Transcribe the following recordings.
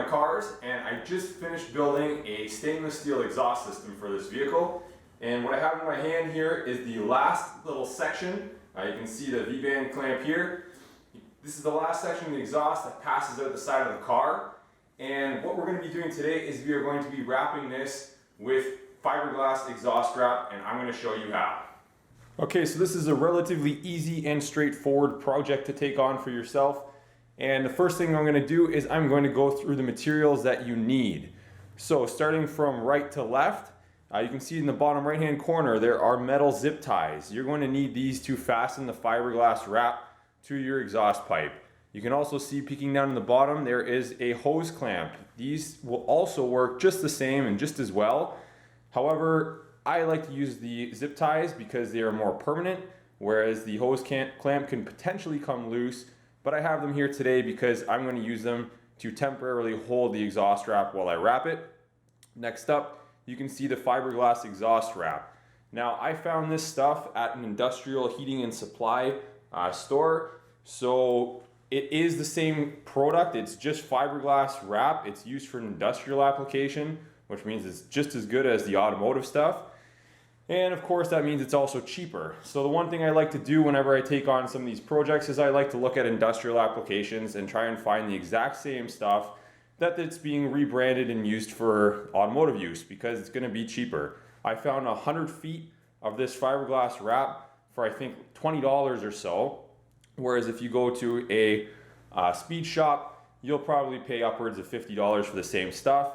cars, and I just finished building a stainless steel exhaust system for this vehicle. And what I have in my hand here is the last little section. You can see the V-band clamp here. This is the last section of the exhaust that passes out the side of the car. And what we're going to be doing today is we are going to be wrapping this with fiberglass exhaust wrap, and I'm going to show you how. Okay, so this is a relatively easy and straightforward project to take on for yourself. And the first thing I'm going to do is I'm going to go through the materials that you need. So starting from right to left, you can see in the bottom right hand corner there are metal zip ties. You're going to need these to fasten the fiberglass wrap to your exhaust pipe. You can also see peeking down in the bottom there is a hose clamp. These will also work just the same and just as well. However, I like to use the zip ties because they are more permanent, whereas the hose clamp can potentially come loose, but I have them here today because I'm going to use them to temporarily hold the exhaust wrap while I wrap it. Next up, you can see the fiberglass exhaust wrap. Now, I found this stuff at an industrial heating and supply store, so it is the same product. It's just fiberglass wrap. It's used for an industrial application, which means it's just as good as the automotive stuff. And of course, that means it's also cheaper. So the one thing I like to do whenever I take on some of these projects is I like to look at industrial applications and try and find the exact same stuff that's being rebranded and used for automotive use because it's going to be cheaper. I found 100 feet of this fiberglass wrap for I think $20 or so, whereas if you go to a speed shop, you'll probably pay upwards of $50 for the same stuff.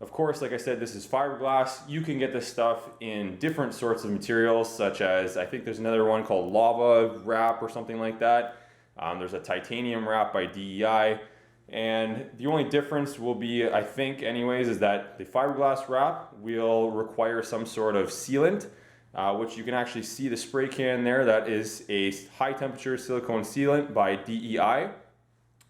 Of course, like I said, this is fiberglass. You can get this stuff in different sorts of materials, such as, I think there's another one called lava wrap or something like that. There's a titanium wrap by DEI. And the only difference will be, I think anyways, is that the fiberglass wrap will require some sort of sealant, which you can actually see the spray can there. That is a high temperature silicone sealant by DEI.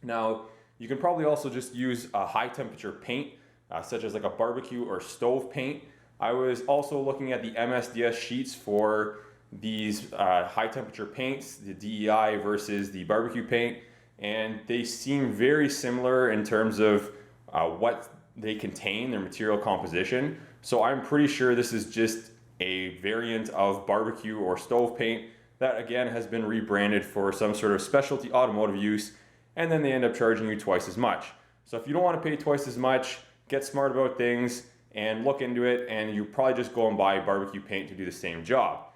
Now, you can probably also just use a high temperature paint, such as like a barbecue or stove paint. I was also looking at the MSDS sheets for these high temperature paints, the DEI versus the barbecue paint, and they seem very similar in terms of what they contain, their material composition. So I'm pretty sure this is just a variant of barbecue or stove paint that again has been rebranded for some sort of specialty automotive use, and then they end up charging you twice as much. So if you don't want to pay twice as much, get smart about things and look into it, and you probably just go and buy barbecue paint to do the same job.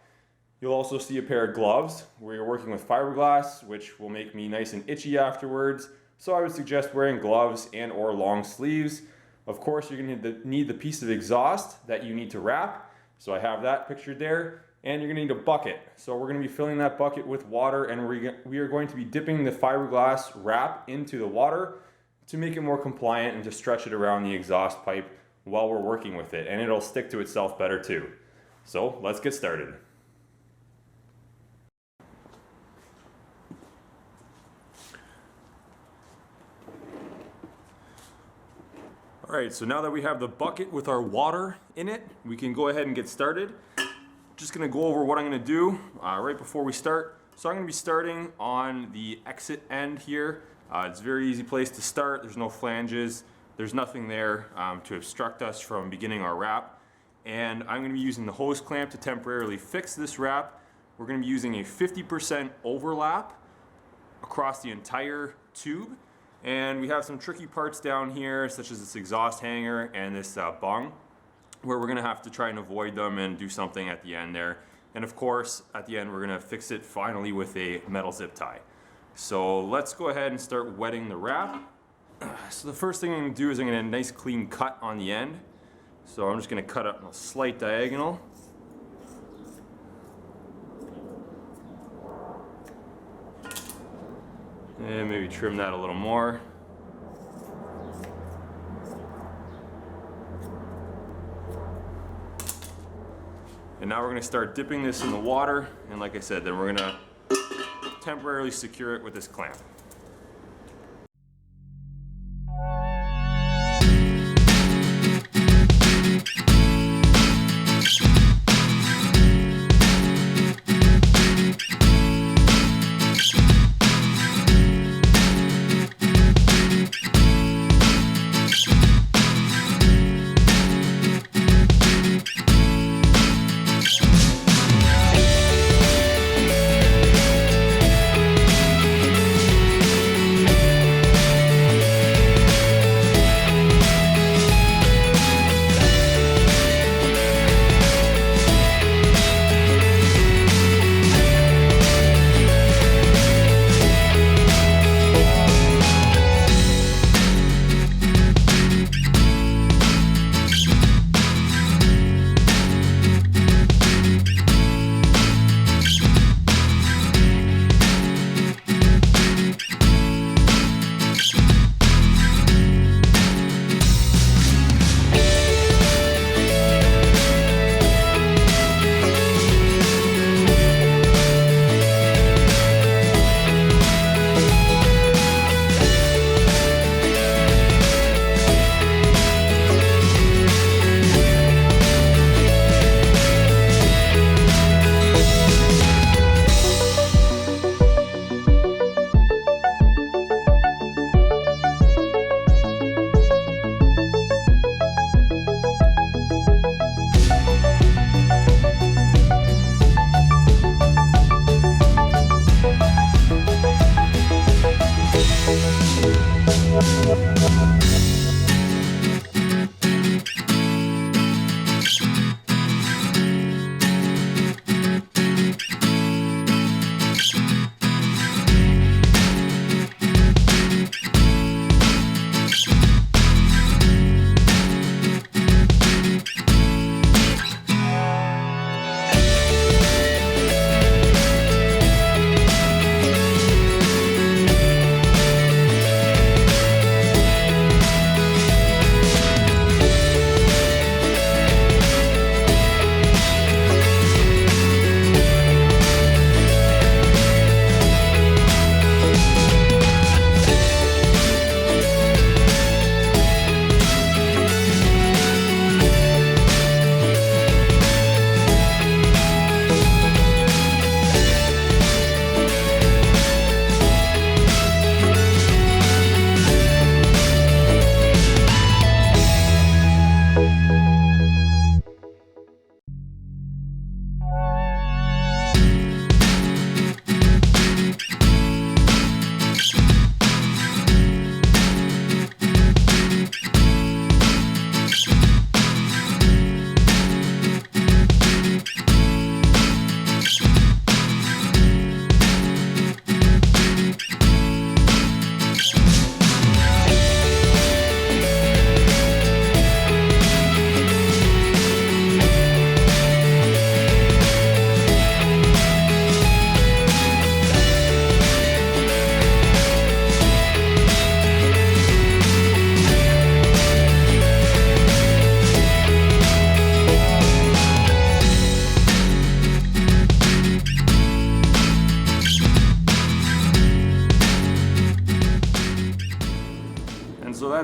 You'll also see a pair of gloves where you're working with fiberglass, which will make me nice and itchy afterwards. So I would suggest wearing gloves and or long sleeves. Of course, you're going to need the piece of exhaust that you need to wrap. So I have that pictured there. And you're going to need a bucket. So we're going to be filling that bucket with water, and we are going to be dipping the fiberglass wrap into the water to make it more compliant and to stretch it around the exhaust pipe while we're working with it. And it'll stick to itself better too. So let's get started. All right, so now that we have the bucket with our water in it, we can go ahead and get started. Just gonna go over what I'm gonna do right before we start. So I'm gonna be starting on the exit end here. It's a very easy place to start. There's no flanges. There's nothing there to obstruct us from beginning our wrap. And I'm gonna be using the hose clamp to temporarily fix this wrap. We're gonna be using a 50% overlap across the entire tube. And we have some tricky parts down here, such as this exhaust hanger and this bung, where we're gonna have to try and avoid them and do something at the end there. And of course, at the end, we're gonna fix it finally with a metal zip tie. So let's go ahead and start wetting the wrap. So the first thing I'm gonna do is I'm gonna get a nice clean cut on the end. So I'm just gonna cut up a slight diagonal. And maybe trim that a little more. And now we're going to start dipping this in the water, and like I said, then we're going to temporarily secure it with this clamp.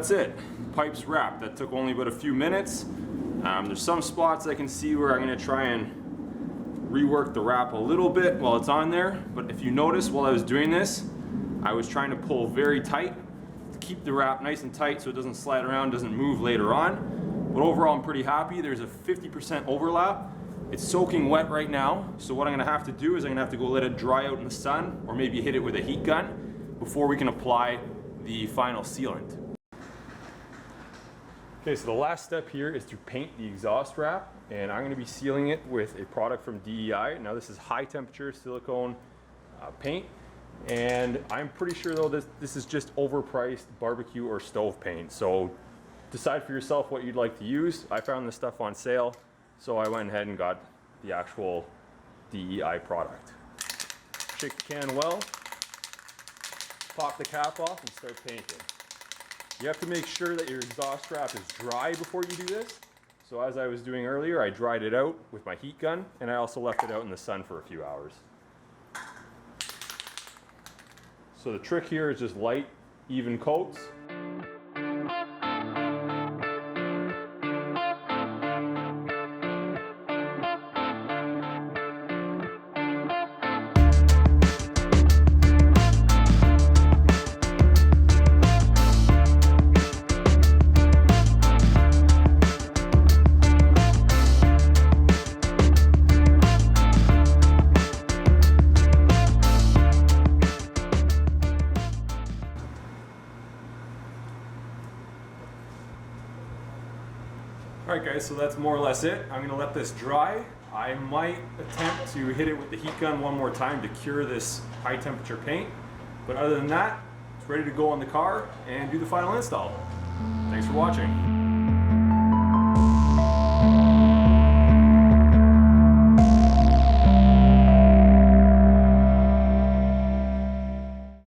that's it. Pipes wrapped. That took only about a few minutes. There's some spots I can see where I'm going to try and rework the wrap a little bit while it's on there. But if you notice, while I was doing this, I was trying to pull very tight to keep the wrap nice and tight so it doesn't slide around, doesn't move later on. But overall, I'm pretty happy. There's a 50% overlap. It's soaking wet right now, so what I'm going to have to do is I'm going to have to go let it dry out in the sun, or maybe hit it with a heat gun before we can apply the final sealant. Okay, so the last step here is to paint the exhaust wrap, and I'm going to be sealing it with a product from DEI. Now this is high temperature silicone paint, and I'm pretty sure though this is just overpriced barbecue or stove paint, so decide for yourself what you'd like to use. I found this stuff on sale, so I went ahead and got the actual DEI product. Shake the can well, pop the cap off, and start painting. You have to make sure that your exhaust wrap is dry before you do this. So as I was doing earlier, I dried it out with my heat gun, and I also left it out in the sun for a few hours. So the trick here is just light, even coats. Alright guys, so that's more or less it. I'm going to let this dry. I might attempt to hit it with the heat gun one more time to cure this high temperature paint. But other than that, it's ready to go on the car and do the final install. Thanks for watching.